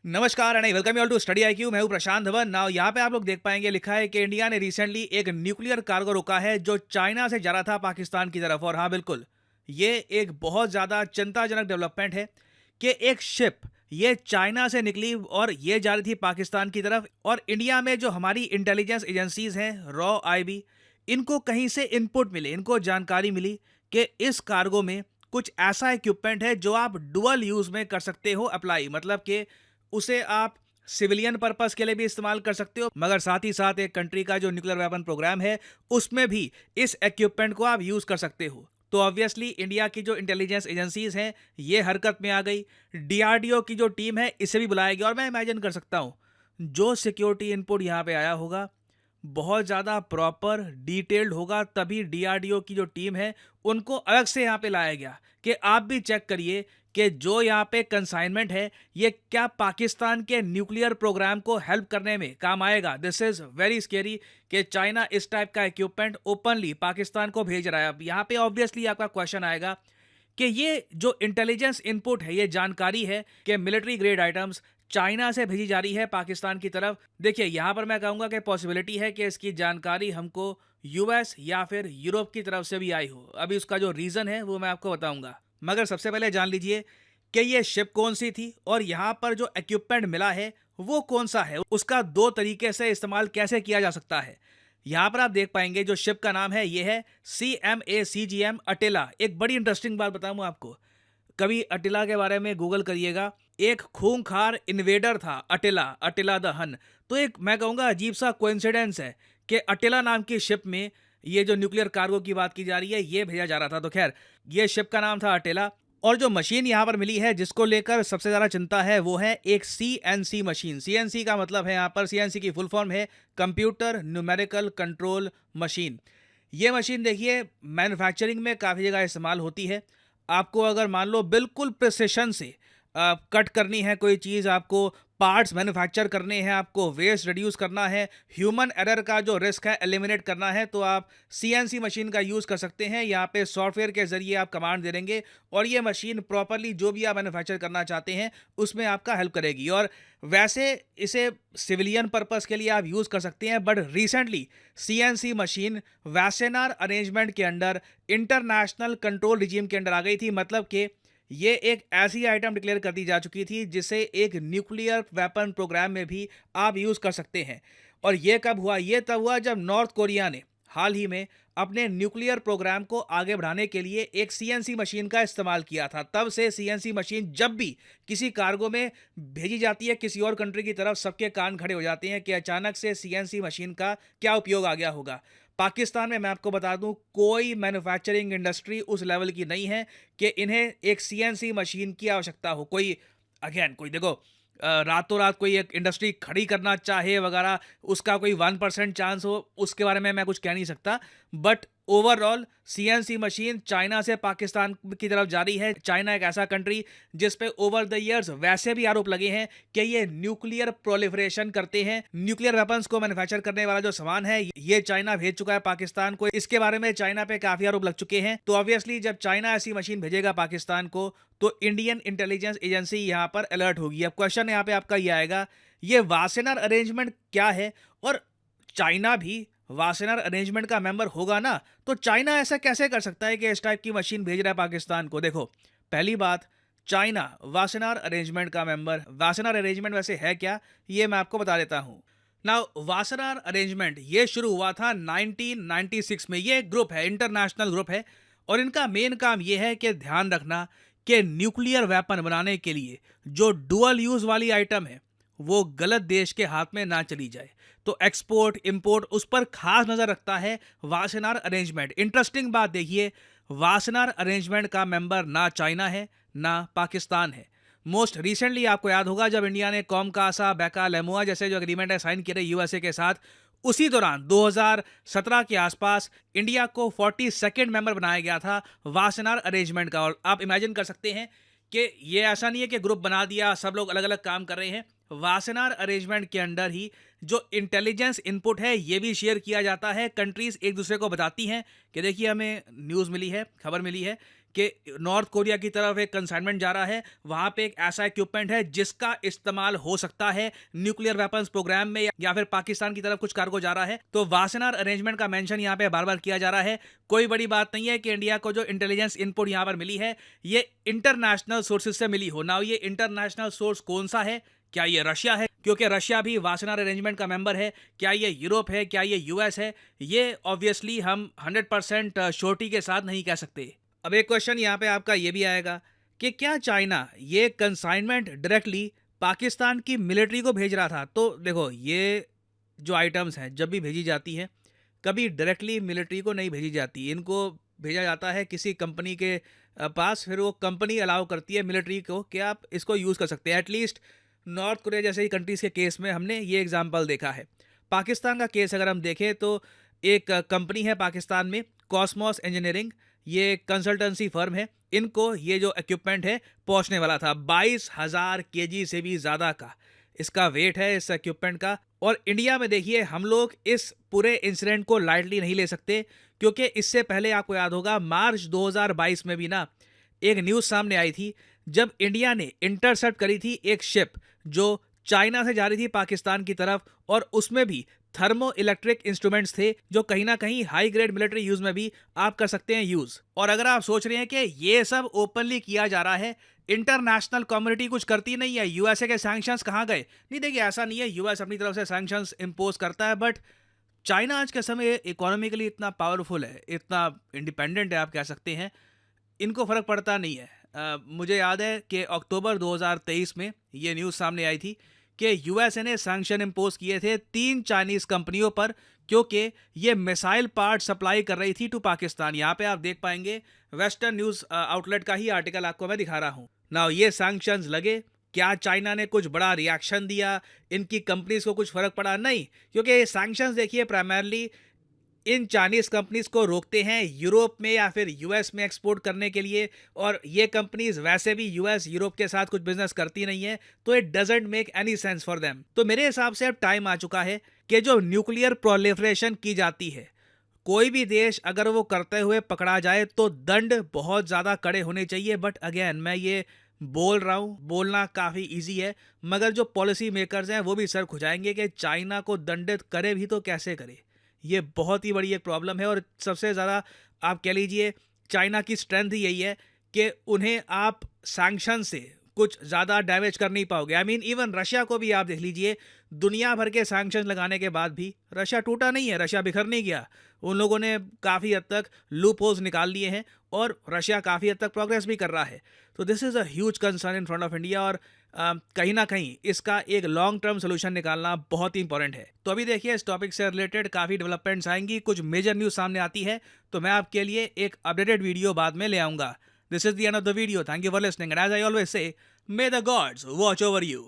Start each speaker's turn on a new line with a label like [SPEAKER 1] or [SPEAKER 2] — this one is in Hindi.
[SPEAKER 1] नमस्कार and welcome you all to study IQ. मैं हूं प्रशांत धवन। नाउ यहाँ पे आप लोग देख पाएंगे लिखा है कि इंडिया ने रिसेंटली एक न्यूक्लियर कार्गो रोका है जो चाइना से जा रहा था पाकिस्तान की तरफ। और हाँ बिल्कुल, ये एक बहुत ज़्यादा चिंताजनक डेवलपमेंट है कि एक शिप ये चाइना से निकली और ये जा रही थी पाकिस्तान की तरफ। और इंडिया में जो हमारी इंटेलिजेंस एजेंसीज हैं रॉ आईबी, इनको कहीं से इनपुट मिले, इनको जानकारी मिली कि इस कार्गो में कुछ ऐसा इक्विपमेंट है जो आप डुअल यूज़ में कर सकते हो अप्लाई, मतलब कि उसे आप सिविलियन पर्पस के लिए भी इस्तेमाल कर सकते हो, मगर साथ ही साथ एक कंट्री का जो न्यूक्लियर वेपन प्रोग्राम है उसमें भी इस इक्विपमेंट को आप यूज कर सकते हो। तो ऑब्वियसली इंडिया की जो इंटेलिजेंस एजेंसीज हैं ये हरकत में आ गई। डीआरडीओ की जो टीम है इसे भी बुलाया गया और मैं इमेजिन कर सकता हूँ जो सिक्योरिटी इनपुट यहाँ पे आया होगा बहुत ज़्यादा प्रॉपर डिटेल्ड होगा, तभी डीआरडीओ की जो टीम है उनको अलग से यहाँ पे लाया गया कि आप भी चेक करिए कि जो यहाँ पे कंसाइनमेंट है ये क्या पाकिस्तान के न्यूक्लियर प्रोग्राम को हेल्प करने में काम आएगा। दिस इज़ वेरी स्केरी कि चाइना इस टाइप का इक्विपमेंट ओपनली पाकिस्तान को भेज रहा है। अब यहाँ पे ऑब्वियसली आपका क्वेश्चन आएगा कि ये जो इंटेलिजेंस इनपुट है, ये जानकारी है कि मिलिट्री ग्रेड आइटम्स चाइना से भेजी जा रही है पाकिस्तान की तरफ। देखिए यहाँ पर मैं कहूँगा कि पॉसिबिलिटी है कि इसकी जानकारी हमको यूएस या फिर यूरोप की तरफ से भी आई हो। अभी उसका जो रीज़न है वो मैं आपको बताऊँगा, मगर सबसे पहले जान लीजिए कि ये शिप कौन सी थी और यहाँ पर जो इक्विपमेंट मिला है वो कौन सा है, उसका दो तरीके से इस्तेमाल कैसे किया जा सकता है। यहाँ पर आप देख पाएंगे जो शिप का नाम है ये है CMACGM अटेला। एक बड़ी इंटरेस्टिंग बात बताऊँ आपको, कभी अटेला के बारे में गूगल करिएगा। एक खूंखार इन्वेडर था अटेला, अटेला द हन। तो एक मैं कहूँगा अजीब सा कोइंसिडेंस है कि अटेला नाम की शिप में ये जो न्यूक्लियर कार्गो की बात की जा रही है ये भेजा जा रहा था। तो खैर ये शिप का नाम था अटेला। और जो मशीन यहाँ पर मिली है जिसको लेकर सबसे ज़्यादा चिंता है वो है एक CNC मशीन। CNC का मतलब है, यहाँ पर CNC की फुल फॉर्म है कंप्यूटर न्यूमेरिकल कंट्रोल मशीन। ये मशीन देखिए मैन्युफैक्चरिंग में काफ़ी जगह इस्तेमाल होती है। आपको अगर मान लो बिल्कुल प्रिसिशन से कट करनी है कोई चीज़, आपको पार्ट्स मैन्युफैक्चर करने हैं, आपको वेस्ट रिड्यूस करना है, ह्यूमन एरर का जो रिस्क है एलिमिनेट करना है, तो आप CNC मशीन का यूज़ कर सकते हैं। यहाँ पे सॉफ्टवेयर के ज़रिए आप कमांड दे देंगे और ये मशीन प्रॉपरली जो भी आप मैन्युफैक्चर करना चाहते हैं उसमें आपका हेल्प करेगी। और वैसे इसे सिविलियन पर्पस के लिए आप यूज़ कर सकते हैं, but recently CNC machine Wassenaar arrangement के अंडर इंटरनेशनल कंट्रोल रिजीम के अंडर आ गई थी। मतलब कि ये एक ऐसी आइटम डिक्लेयर कर दी जा चुकी थी जिसे एक न्यूक्लियर वेपन प्रोग्राम में भी आप यूज़ कर सकते हैं। और ये कब हुआ? ये तब हुआ जब नॉर्थ कोरिया ने हाल ही में अपने न्यूक्लियर प्रोग्राम को आगे बढ़ाने के लिए एक CNC मशीन का इस्तेमाल किया था। तब से CNC मशीन जब भी किसी कार्गो में भेजी जाती है किसी और कंट्री की तरफ, सबके कान खड़े हो जाते हैं कि अचानक से CNC मशीन का क्या उपयोग आ गया होगा। पाकिस्तान में मैं आपको बता दूं कोई मैन्युफैक्चरिंग इंडस्ट्री उस लेवल की नहीं है कि इन्हें एक CNC मशीन की आवश्यकता हो। कोई अगेन कोई देखो रातों रात कोई एक इंडस्ट्री खड़ी करना चाहे वगैरह, उसका कोई 1% चांस हो, उसके बारे में मैं कुछ कह नहीं सकता। But overall CNC machine China से पाकिस्तान की तरफ जा रही है। चाइना एक ऐसा कंट्री जिस पे ओवर द इयर्स वैसे भी आरोप लगे हैं कि ये न्यूक्लियर प्रोलिफरेशन करते हैं। न्यूक्लियर वेपन्स को मैन्युफैक्चर करने वाला जो सामान है ये चाइना भेज चुका है पाकिस्तान को। इसके बारे में चाइना पे काफी आरोप लग चुके हैं। तो ऑब्वियसली जब चाइना ऐसी मशीन भेजेगा पाकिस्तान को तो इंडियन इंटेलिजेंस एजेंसी यहाँ पर अलर्ट होगी। अब क्वेश्चन यहाँ पे आपका ये आएगा, ये वासेनार अरेंजमेंट क्या है? और चाइना भी वासेनार अरेंजमेंट का मेंबर होगा ना, तो चाइना ऐसा कैसे कर सकता है कि इस टाइप की मशीन भेज रहा है पाकिस्तान को? देखो पहली बात, चाइना वासेनार अरेंजमेंट का मेंबर। वासेनार अरेंजमेंट वैसे है क्या, ये मैं आपको बता देता हूँ। नाउ वासेनार अरेंजमेंट ये शुरू हुआ था 1996 में। ये एक ग्रुप है, इंटरनेशनल ग्रुप है, और इनका मेन काम ये है कि ध्यान रखना कि न्यूक्लियर वेपन बनाने के लिए जो डुअल यूज वाली आइटम है वो गलत देश के हाथ में ना चली जाए। तो एक्सपोर्ट इंपोर्ट उस पर खास नजर रखता है वासेनार अरेंजमेंट। इंटरेस्टिंग बात देखिए, वासेनार अरेंजमेंट का मेंबर ना चाइना है ना पाकिस्तान है। मोस्ट रिसेंटली आपको याद होगा जब इंडिया ने कॉमकासा बैका लेमुआ जैसे जो एग्रीमेंट है साइन किए यूएसए के साथ, उसी दौरान 2017 के आसपास इंडिया को 42nd मेंबर बनाया गया था वासेनार अरेंजमेंट का। और आप इमेजिन कर सकते हैं कि ये ऐसा नहीं है कि ग्रुप बना दिया सब लोग अलग अलग काम कर रहे हैं। वासेनार अरेंजमेंट के अंडर ही जो इंटेलिजेंस इनपुट है ये भी शेयर किया जाता है। कंट्रीज एक दूसरे को बताती हैं कि देखिए हमें न्यूज़ मिली है, खबर मिली है कि नॉर्थ कोरिया की तरफ एक कंसाइनमेंट जा रहा है, वहाँ पे एक ऐसा इक्विपमेंट है जिसका इस्तेमाल हो सकता है न्यूक्लियर वेपन्स प्रोग्राम में, या फिर पाकिस्तान की तरफ कुछ कार्गो जा रहा है। तो वासेनार अरेंजमेंट का मेंशन यहाँ पे बार बार किया जा रहा है। कोई बड़ी बात नहीं है कि इंडिया को जो इंटेलिजेंस इनपुट यहाँ पर मिली है ये इंटरनेशनल सोर्सेज से मिली हो। नाउ ये इंटरनेशनल सोर्स कौन सा है? क्या ये रशिया है? क्योंकि रशिया भी वासेनार अरेंजमेंट का मेंबर है। क्या ये यूरोप है? क्या ये यूएस है? ये ऑब्वियसली हम 100% श्योरिटी के साथ नहीं कह सकते। अब एक क्वेश्चन यहाँ पे आपका ये भी आएगा कि क्या चाइना ये कंसाइनमेंट डायरेक्टली पाकिस्तान की मिलिट्री को भेज रहा था? तो देखो, ये जो आइटम्स हैं जब भी भेजी जाती हैं, कभी डायरेक्टली मिलिट्री को नहीं भेजी जाती। इनको भेजा जाता है किसी कंपनी के पास, फिर वो कंपनी अलाउ करती है मिलिट्री को कि आप इसको यूज़ कर सकते हैं। एटलीस्ट नॉर्थ कोरिया जैसे ही कंट्रीज़ के केस में हमने ये एग्जांपल देखा है। पाकिस्तान का केस अगर हम देखें तो एक कंपनी है पाकिस्तान में, कॉस्मोस इंजीनियरिंग, ये कंसल्टेंसी फर्म है। इनको ये जो इक्विपमेंट है पहुंचने वाला था 22,000 केजी से भी ज़्यादा का इसका वेट है इस इक्विपमेंट का। और इंडिया में देखिए, हम लोग इस पूरे इंसिडेंट को लाइटली नहीं ले सकते, क्योंकि इससे पहले आपको याद होगा मार्च 2022 में भी ना एक न्यूज़ सामने आई थी, जब इंडिया ने इंटरसेप्ट करी थी एक शिप जो चाइना से जा रही थी पाकिस्तान की तरफ, और उसमें भी थर्मो इलेक्ट्रिक इंस्ट्रूमेंट्स थे जो कहीं ना कहीं हाई ग्रेड मिलिट्री यूज में भी आप कर सकते हैं यूज। और अगर आप सोच रहे हैं कि ये सब ओपनली किया जा रहा है, इंटरनेशनल कम्युनिटी कुछ करती नहीं है, यूएसए के सैंक्शंस कहाँ गए? नहीं, देखिए ऐसा नहीं है, यूएस अपनी तरफ से सैंक्शंस इंपोज करता है, बट चाइना आज के समय इकोनॉमिकली इतना पावरफुल है, इतना इंडिपेंडेंट है आप कह सकते हैं, इनको फर्क पड़ता नहीं है। मुझे याद है कि अक्टूबर 2023 में ये न्यूज़ सामने आई थी कि यूएसए ने सैंक्शन इंपोज किए थे 3 चाइनीज़ कंपनियों पर, क्योंकि ये मिसाइल पार्ट सप्लाई कर रही थी टू पाकिस्तान। यहाँ पे आप देख पाएंगे वेस्टर्न न्यूज़ आउटलेट का ही आर्टिकल आपको मैं दिखा रहा हूँ। ना ये सैंक्शंस लगे, क्या चाइना ने कुछ बड़ा रिएक्शन दिया, इनकी कंपनीज को कुछ फर्क पड़ा? नहीं, क्योंकि ये सैंक्शंस देखिए प्राइमरली इन चाइनीज कंपनीज को रोकते हैं यूरोप में या फिर यूएस में एक्सपोर्ट करने के लिए, और ये कंपनीज वैसे भी यूएस यूरोप के साथ कुछ बिजनेस करती नहीं है, तो it doesn't make any sense for them. तो मेरे हिसाब से अब टाइम आ चुका है कि जो न्यूक्लियर प्रोलिफरेशन की जाती है, कोई भी देश अगर वो करते हुए पकड़ा जाए तो दंड बहुत ज़्यादा कड़े होने चाहिए। बट अगेन मैं ये बोल रहा हूँ, बोलना काफ़ी इजी है, मगर जो पॉलिसी मेकर्स हैं वो भी सर खुजाएंगे कि चाइना को दंडित करे भी तो कैसे करे। ये बहुत ही बड़ी एक प्रॉब्लम है, और सबसे ज़्यादा आप कह लीजिए चाइना की स्ट्रेंथ ही यही है कि उन्हें आप सैंक्शन से कुछ ज़्यादा डैमेज कर नहीं पाओगे। आई मीन इवन रशिया को भी आप देख लीजिए, दुनिया भर के सैंक्शन लगाने के बाद भी रशिया टूटा नहीं है, रशिया बिखर नहीं गया। उन लोगों ने काफ़ी हद तक लूप होल्स निकाल लिए हैं, और रशिया काफ़ी हद तक प्रोग्रेस भी कर रहा है। तो this is a huge concern in front of India, और कहीं ना कहीं इसका एक लॉन्ग टर्म सोल्यूशन निकालना बहुत ही इंपॉर्टेंट है। तो अभी देखिए इस टॉपिक से रिलेटेड काफ़ी डेवलपमेंट्स आएंगी, कुछ मेजर न्यूज़ सामने आती है, तो मैं आपके लिए एक अपडेटेड वीडियो बाद में ले आऊँगा। This is the end of the video. Thank you for listening, and as I always say, may the gods watch over you.